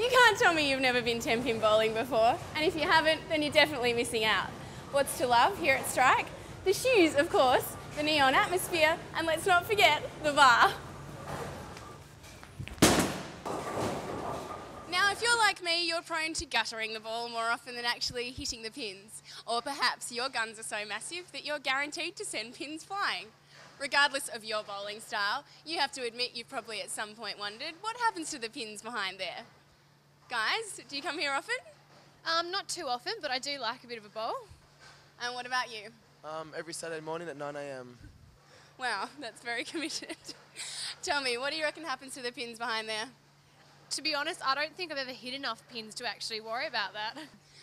You can't tell me you've never been 10-pin bowling before, and if you haven't, then you're definitely missing out. What's to love here at Strike? The shoes, of course, the neon atmosphere, and let's not forget the bar. Now, if you're like me, you're prone to guttering the ball more often than actually hitting the pins. Or perhaps your guns are so massive that you're guaranteed to send pins flying. Regardless of your bowling style, you have to admit you've probably at some point wondered what happens to the pins behind there. Guys, do you come here often? Not too often, but I do like a bit of a bowl. And what about you? Every Saturday morning at 9 a.m. Wow, that's very committed. Tell me, what do you reckon happens to the pins behind there? To be honest, I don't think I've ever hit enough pins to actually worry about that.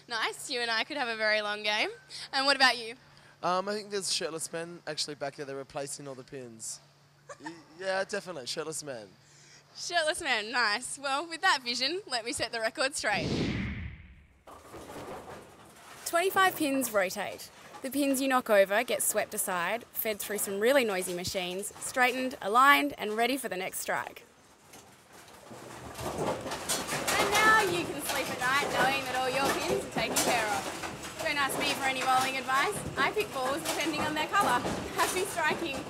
Nice, you and I could have a very long game. And what about you? I think there's shirtless men actually back there. They're replacing all the pins. Yeah, definitely, shirtless men. Shirtless man, nice. Well, with that vision, let me set the record straight. 25 pins rotate. The pins you knock over get swept aside, fed through some really noisy machines, straightened, aligned, and ready for the next strike. And now you can sleep at night knowing that all your pins are taken care of. Don't ask me for any bowling advice. I pick balls depending on their colour. Happy striking.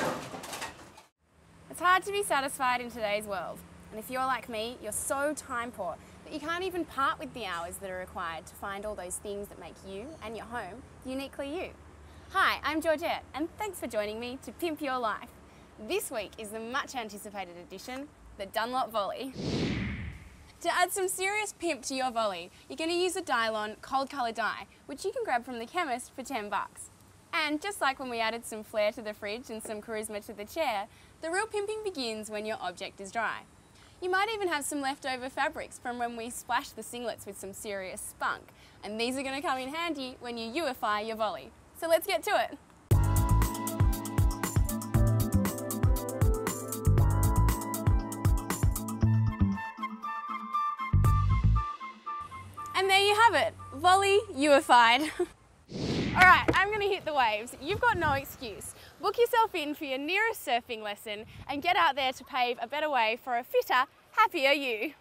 It's hard to be satisfied in today's world. And if you're like me, you're so time poor that you can't even part with the hours that are required to find all those things that make you and your home uniquely you. Hi, I'm Georgette, and thanks for joining me to Pimp Your Life. This week is the much anticipated edition, the Dunlop Volley. To add some serious pimp to your volley, you're going to use a Dylon cold colour dye, which you can grab from the chemist for $10. And just like when we added some flair to the fridge and some charisma to the chair, the real pimping begins when your object is dry. You might even have some leftover fabrics from when we splashed the singlets with some serious spunk, and these are going to come in handy when you youify your volley. So let's get to it. And there you have it, volley youified. All right, I'm going to hit the waves. You've got no excuse. Book yourself in for your nearest surfing lesson and get out there to pave a better way for a fitter, happier you.